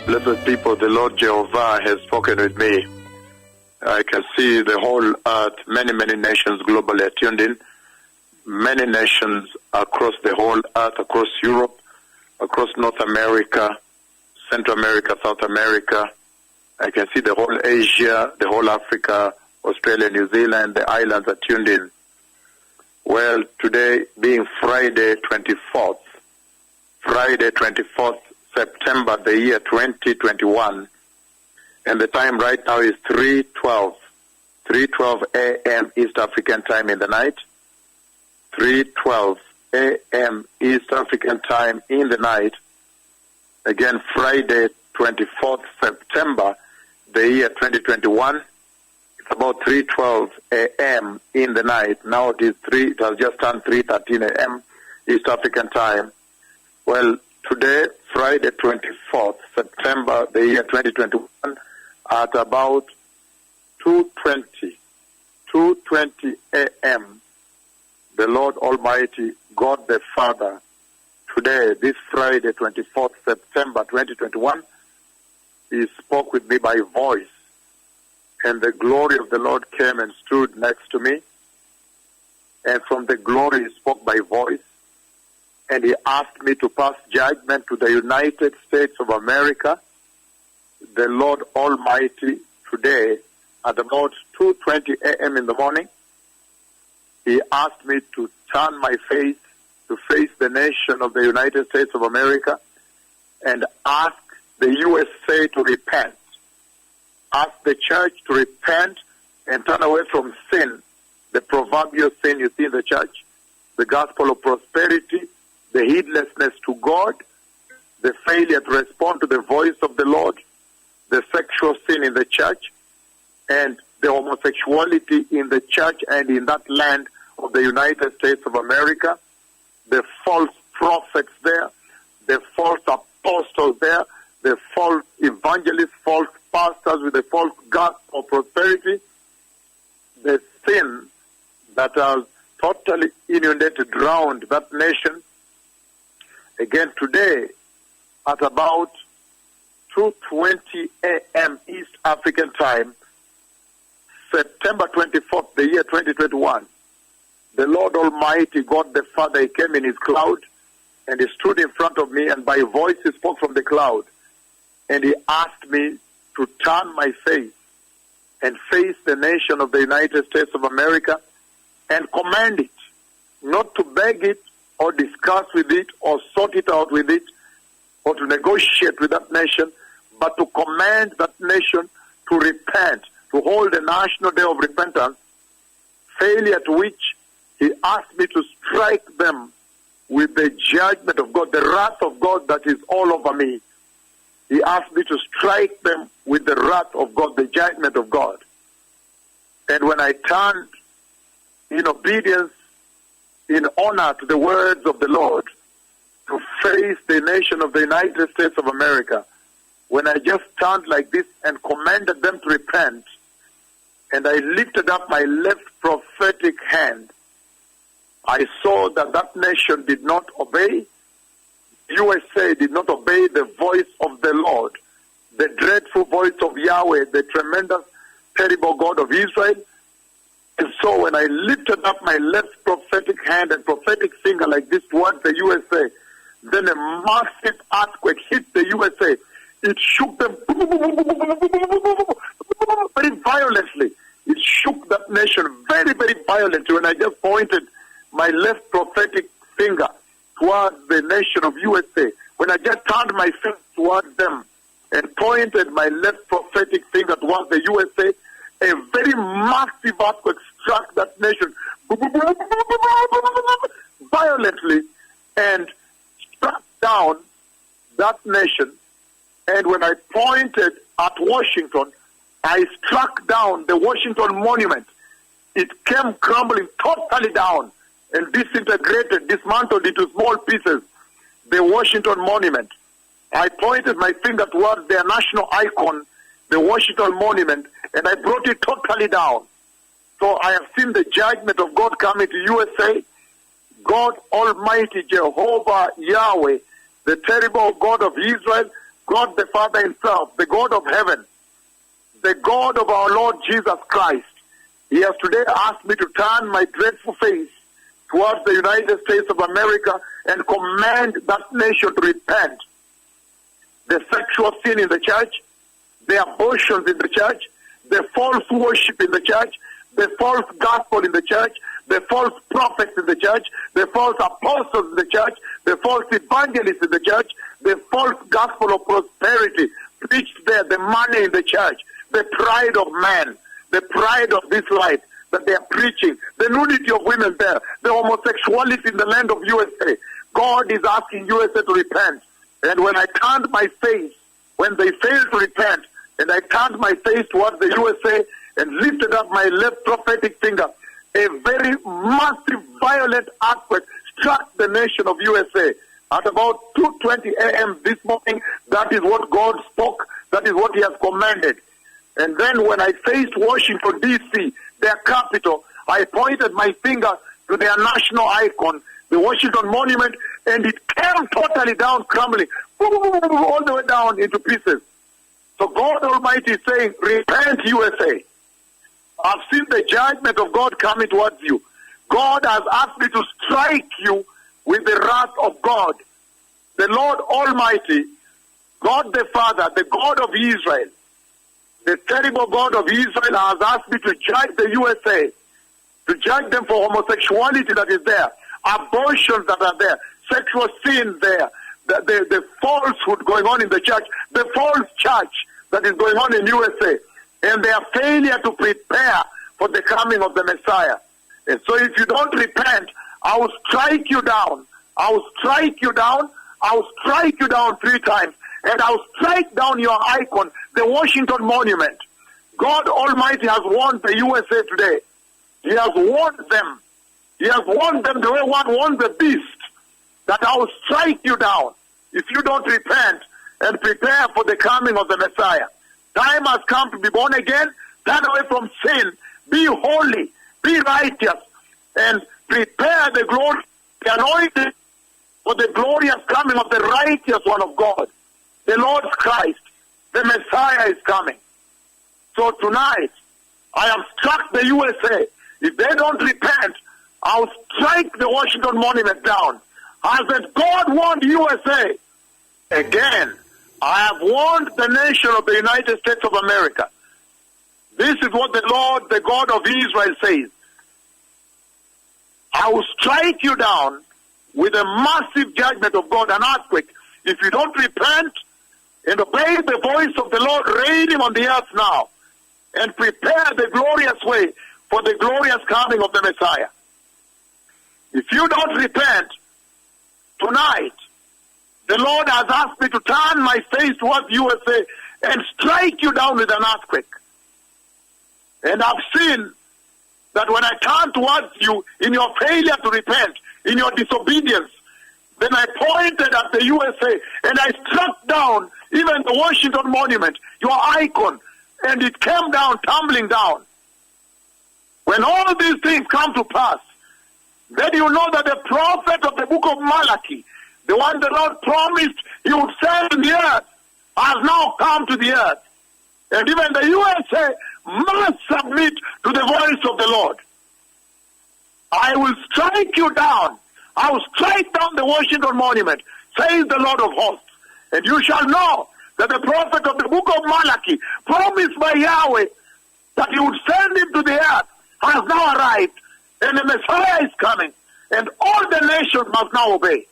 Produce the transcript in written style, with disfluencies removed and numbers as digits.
Blessed people, the Lord Jehovah has spoken with me. I can see the whole earth, many nations globally are tuned in. Many nations across the whole earth, across Europe, across North America, Central America, South America. I can see the whole Asia, the whole Africa, Australia, New Zealand, the islands are tuned in. Well, today being Friday 24th September, the year 2021, and the time right now is 3:12 a.m. East African time in the night, 3:12 a.m. East African time in the night. Again, Friday 24th September, the year 2021. It's about 3:12 a.m. in the night. Now it has just turned 3:13 a.m. East African time. Well, today, Friday 24th September, the year 2021, at about 2:20 a.m., the Lord Almighty, God the Father, today, this Friday 24th September 2021, He spoke with me by voice, and the glory of the Lord came and stood next to me, and from the glory He spoke by voice, and He asked me to pass judgment to the United States of America. The Lord Almighty, today, at about 2:20 a.m. in the morning, He asked me to turn my face to face the nation of the United States of America and ask the USA to repent. Ask the church to repent and turn away from sin, the proverbial sin you see in the church, the gospel of prosperity, the heedlessness to God, the failure to respond to the voice of the Lord, the sexual sin in the church, and the homosexuality in the church and in that land of the United States of America, the false prophets there, the false apostles there, the false evangelists, false pastors with the false gospel of prosperity, the sin that has totally inundated, drowned that nation. Again today, at about 2:20 a.m. East African time, September 24th, the year 2021, the Lord Almighty, God the Father, He came in His cloud, and He stood in front of me, and by voice He spoke from the cloud, and He asked me to turn my face and face the nation of the United States of America and command it, not to beg it, or discuss with it, or sort it out with it, or to negotiate with that nation, but to command that nation to repent, to hold a national day of repentance, failure to which He asked me to strike them with the judgment of God, the wrath of God that is all over me. He asked me to strike them with the wrath of God, the judgment of God. And when I turned in obedience, in honor to the words of the Lord, to face the nation of the United States of America, when I just turned like this and commanded them to repent, and I lifted up my left prophetic hand, I saw that that nation did not obey. USA did not obey the voice of the Lord, the dreadful voice of Yahweh, the tremendous, terrible God of Israel. And so when I lifted up my left prophetic hand and prophetic finger like this towards the USA, then a massive earthquake hit the USA. It shook them very violently. It shook that nation very violently when I just pointed my left prophetic finger towards the nation of USA. When I just turned my finger towards them and pointed my left prophetic finger towards the USA, a very massive earthquake struck that nation violently and struck down that nation. And when I pointed at Washington, I struck down the Washington Monument. It came crumbling totally down and disintegrated, dismantled into small pieces, the Washington Monument. I pointed my finger towards their national icon, the Washington Monument, and I brought it totally down. So I have seen the judgment of God coming to USA. God Almighty, Jehovah, Yahweh, the terrible God of Israel, God the Father himself, the God of heaven, the God of our Lord Jesus Christ, he has today asked me to turn my dreadful face towards the United States of America and command that nation to repent. The sexual sin in the church, the abortions in the church, the false worship in the church, the false gospel in the church, the false prophets in the church, the false apostles in the church, the false evangelists in the church, the false gospel of prosperity preached there, the money in the church, the pride of man, the pride of this life that they are preaching, the nudity of women there, the homosexuality in the land of USA. God is asking USA to repent. And when I turned my face, when they failed to repent, and I turned my face towards the USA and lifted up my left prophetic finger, a very massive, violent earthquake struck the nation of USA. At about 2:20 a.m. this morning, that is what God spoke, that is what he has commanded. And then when I faced Washington, D.C., their capital, I pointed my finger to their national icon, the Washington Monument, and it came totally down, crumbling, all the way down into pieces. So God Almighty is saying, repent, USA. I've seen the judgment of God coming towards you. God has asked me to strike you with the wrath of God. The Lord Almighty, God the Father, the God of Israel, the terrible God of Israel has asked me to judge the USA, to judge them for homosexuality that is there, abortions that are there, sexual sin there, the falsehood going on in the church, the false church that is going on in USA, and their failure to prepare for the coming of the Messiah. And so if you don't repent, I will strike you down. I will strike you down. I will strike you down 3 times. And I will strike down your icon, the Washington Monument. God Almighty has warned the USA today. He has warned them. He has warned them the way one warns the beast, that I will strike you down if you don't repent and prepare for the coming of the Messiah. Time has come to be born again, turn away from sin, be holy, be righteous, and prepare the glory, the anointing for the glorious coming of the righteous one of God, the Lord Christ. The Messiah is coming. So tonight, I have struck the USA. If they don't repent, I'll strike the Washington Monument down. As that God warned USA. Again, I have warned the nation of the United States of America. This is what the Lord, the God of Israel says. I will strike you down with a massive judgment of God, an earthquake. If you don't repent and obey the voice of the Lord, reign him on the earth now, and prepare the glorious way for the glorious coming of the Messiah. If you don't repent, tonight, the Lord has asked me to turn my face towards USA and strike you down with an earthquake. And I've seen that when I turn towards you in your failure to repent, in your disobedience, then I pointed at the USA and I struck down even the Washington Monument, your icon, and it came down, tumbling down. When all these things come to pass, then you know that the prophet of the book of Malachi, the one the Lord promised he would send in the earth, has now come to the earth. And even the USA must submit to the voice of the Lord. I will strike you down. I will strike down the Washington Monument, says the Lord of hosts. And you shall know that the prophet of the book of Malachi, promised by Yahweh that he would send him to the earth, has now arrived. And the Messiah is coming. And all the nations must now obey.